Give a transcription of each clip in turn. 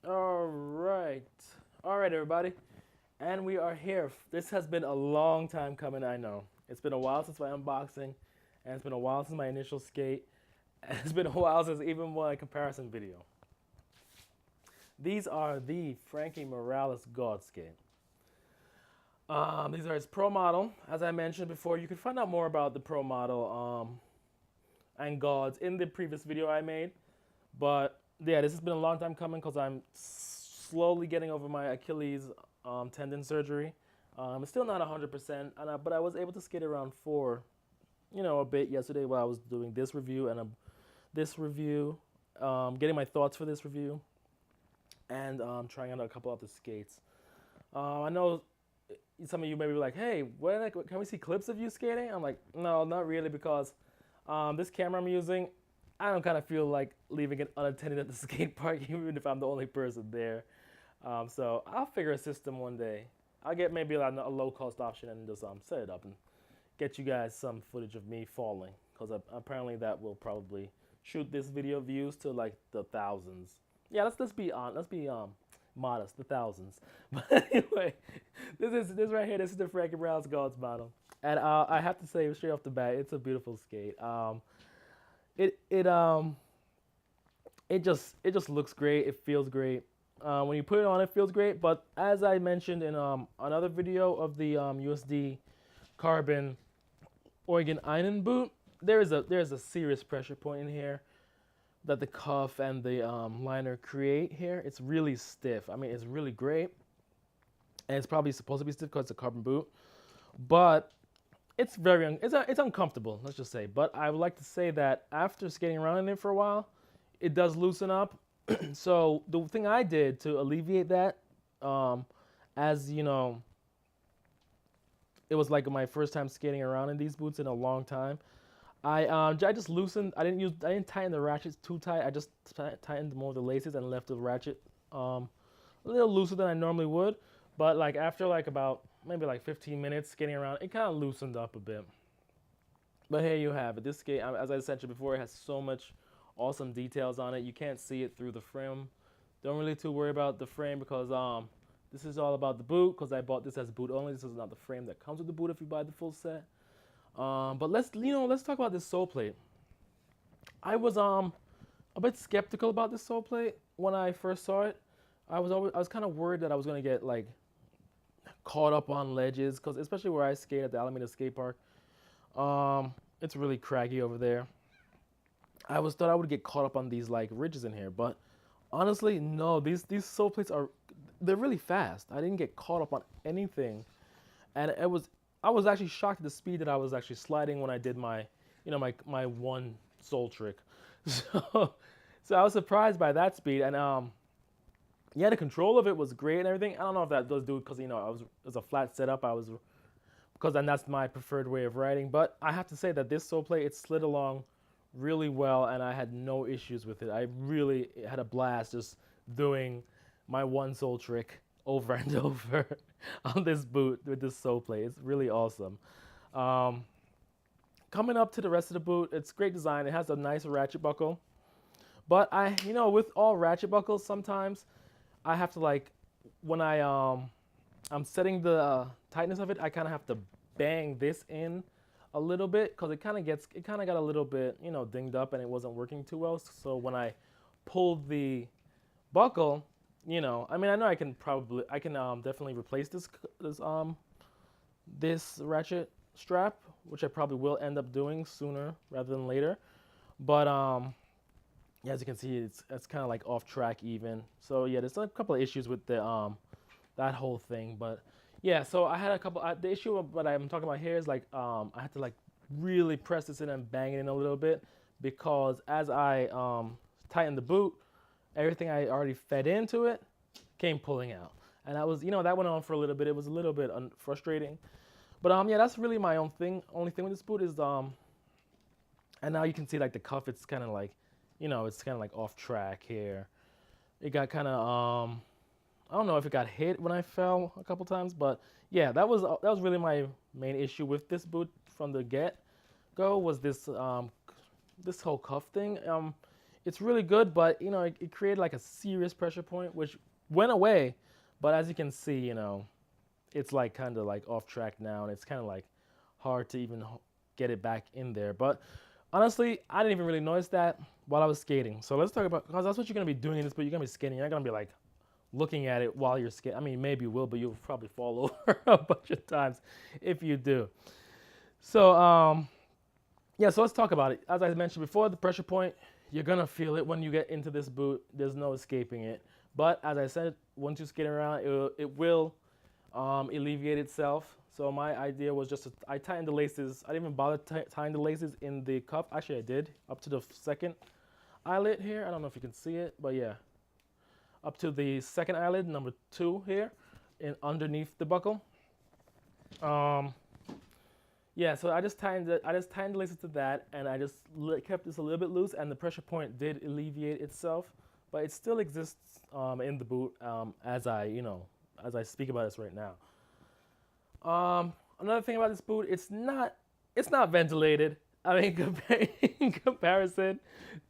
All right. All right, everybody. And we are here. This has been a long time coming, I know. It's been a while since my unboxing, and it's been a while since my initial skate, and it's been a while since even my comparison video. These are the Frankie Morales God skate. These are his pro model. As I mentioned before, you can find out more about the pro model and Gawds in the previous video I made. But yeah, this has been a long time coming because I'm slowly getting over my Achilles tendon surgery. It's still not 100%, but I was able to skate around for, a bit yesterday while I was doing this review and this review, getting my thoughts for this review, and trying out a couple other skates. I know some of you may be like, "Hey, can we see clips of you skating?" I'm like, "No, not really, because this camera I'm using, I don't kind of feel like leaving it unattended at the skate park, even if I'm the only person there. So I'll figure a system one day. I'll get maybe a low cost option and just set it up and get you guys some footage of me falling, because apparently that will probably shoot this video views to like the thousands. Yeah, let's be on. Let's be modest, the thousands. But anyway, this right here. This is the Frankie Brown's Gawds model, and I have to say straight off the bat, it's a beautiful skate. It it um it just looks great. It feels great. When you put it on, it feels great. But as I mentioned in another video of the USD Carbon Oregon Einen boot, there's a serious pressure point in here that the cuff and the liner create here. It's really stiff. I mean, it's really great, and it's probably supposed to be stiff because it's a carbon boot, but it's uncomfortable. Let's just say. But I would like to say that after skating around in it for a while, it does loosen up. So the thing I did to alleviate that, um, as you know, it was like my first time skating around in these boots in a long time. I just loosened. I didn't tighten the ratchets too tight. I just tightened more of the laces and left the ratchet a little looser than I normally would. But like after like about maybe like 15 minutes skating around, it kind of loosened up a bit. But here you have it. This skate, as I said before, it has so much awesome details on it. You can't see it through the frame. Don't really too worry about the frame because this is all about the boot, because I bought this as boot only. This is not the frame that comes with the boot if you buy the full set. But let's talk about this sole plate. I was a bit skeptical about this sole plate when I first saw it. I was kind of worried that I was gonna get like caught up on ledges, because especially where I skate at the Alameda Skate Park, it's really craggy over there. I was thought I would get caught up on these like ridges in here, but honestly, no. These sole plates they're really fast. I didn't get caught up on anything, and I was actually shocked at the speed that I was actually sliding when I did my my one sole trick. So so I was surprised by that speed, and yeah, the control of it was great and everything. I don't know if that does do it because it was a flat setup. I was because then that's my preferred way of riding. But I have to say that this sole plate, it slid along really well, and I had no issues with it. I really had a blast just doing my one sole trick over and over on this boot with this sole plate. It's really awesome. Um, Coming up to the rest of the boot, it's great design. It has a nice ratchet buckle. But with all ratchet buckles, sometimes I have to like when I'm setting the tightness of it, I kind of have to bang this in a little bit because it kind of got a little bit dinged up and it wasn't working too well. So when I pulled the buckle, I mean I know I can definitely replace this ratchet strap, which I probably will end up doing sooner rather than later. But yeah, as you can see, it's kind of like off track even. So yeah, there's a couple of issues with the that whole thing. But yeah, so I had a couple. The issue of what I'm talking about here is like I had to like really press this in and bang it in a little bit, because as I tightened the boot, everything I already fed into it came pulling out, and that was that went on for a little bit. It was a little bit frustrating, but yeah, that's really my own thing. Only thing with this boot is and now you can see like the cuff. It's kind of like it's kind of like off track here. It got kind of I don't know if it got hit when I fell a couple times, but yeah, that was really my main issue with this boot from the get go, was this this whole cuff thing. it's really good, but you know, it created like a serious pressure point, which went away. But as you can see, you know, it's like kind of like off track now, and it's kind of like hard to even get it back in there. But honestly, I didn't even really notice that while I was skating. So let's talk about, because that's what you're gonna be doing in this, but you're gonna be skating. You're not gonna be like looking at it while you're skating. I mean, maybe you will, but you'll probably fall over a bunch of times if you do. So yeah, so let's talk about it. As I mentioned before, the pressure point, you're gonna feel it when you get into this boot. There's no escaping it. But as I said, once you skate around, it will alleviate itself. So my idea was just I tightened the laces. I didn't even bother tying the laces in the cuff. Actually, I did up to the second eyelid here. I don't know if you can see it, but yeah, up to the second eyelid, number 2 here, and underneath the buckle. Yeah, so I just tightened the laces to that, and I just kept this a little bit loose, and the pressure point did alleviate itself, but it still exists in the boot as I speak about this right now. Another thing about this boot, it's not ventilated. I mean, in comparison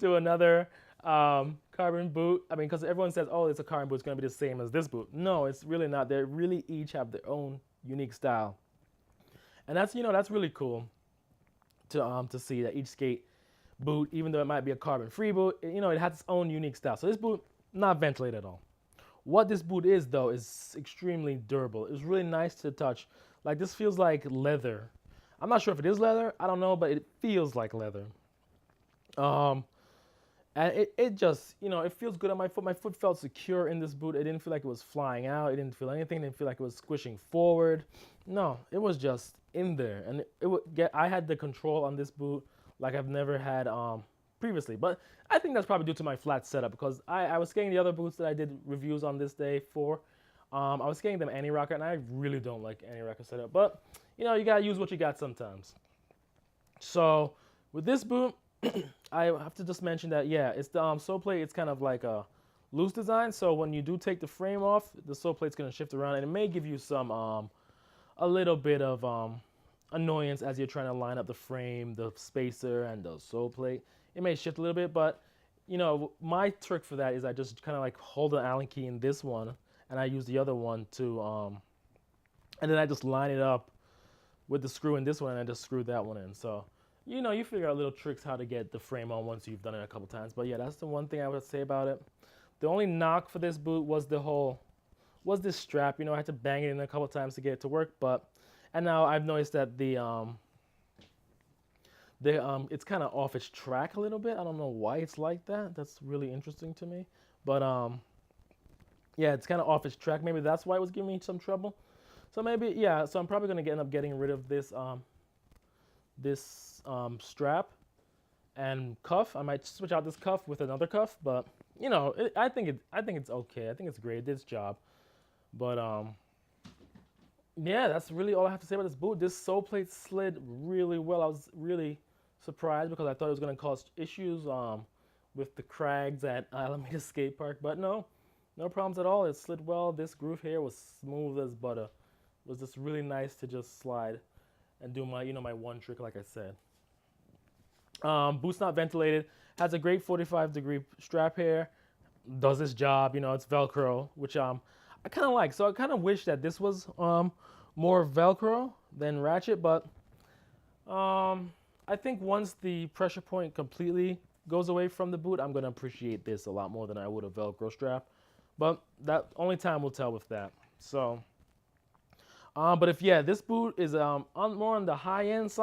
to another carbon boot, I mean, because everyone says, oh, it's a carbon boot, it's going to be the same as this boot. No, it's really not. They really each have their own unique style. And that's really cool to see that each skate boot, even though it might be a carbon-free boot, it has its own unique style. So this boot, not ventilated at all. What this boot is, though, is extremely durable. It's really nice to touch. Like, this feels like leather. I'm not sure if it is leather. I don't know, but it feels like leather. And it just, it feels good on my foot. My foot felt secure in this boot. It didn't feel like it was flying out. It didn't feel anything. It didn't feel like it was squishing forward. No, it was just in there. And I had the control on this boot like I've never had previously. But I think that's probably due to my flat setup, because I was skating the other boots that I did reviews on this day for. I was skating them anti-rocker, and I really don't like anti-rocker setup. But, you got to use what you got sometimes. So with this boot, I have to just mention that, yeah, it's the sole plate. It's kind of like a loose design. So when you do take the frame off, the sole plate's going to shift around, and it may give you some a little bit of annoyance as you're trying to line up the frame, the spacer, and the sole plate. It may shift a little bit, but my trick for that is I just kind of like hold the Allen key in this one, and I use the other one to and then I just line it up with the screw in this one, and I just screw that one in. So you figure out little tricks how to get the frame on once you've done it a couple times. But yeah, that's the one thing I would say about it. The only knock for this boot was this strap. I had to bang it in a couple times to get it to work. And now I've noticed that it's kind of off its track a little bit. I don't know why it's like that. That's really interesting to me. But yeah, it's kind of off its track. Maybe that's why it was giving me some trouble. So maybe, yeah. So I'm probably gonna end up getting rid of this strap and cuff. I might switch out this cuff with another cuff, but I think it's okay. I think it's great. It did its job. But yeah, that's really all I have to say about this boot. This sole plate slid really well. I was really surprised because I thought it was going to cause issues with the crags at Alameda Skate Park, but no problems at all. It slid well. This groove here was smooth as butter. It was just really nice to just slide and do my my one trick, like I said. Boot's not ventilated. Has a great 45-degree strap here. Does its job. It's Velcro, which I kind of like. So I kind of wish that this was more Velcro than ratchet, but I think once the pressure point completely goes away from the boot, I'm going to appreciate this a lot more than I would a Velcro strap. But that only time will tell with that. So, but if this boot is more on the high end side.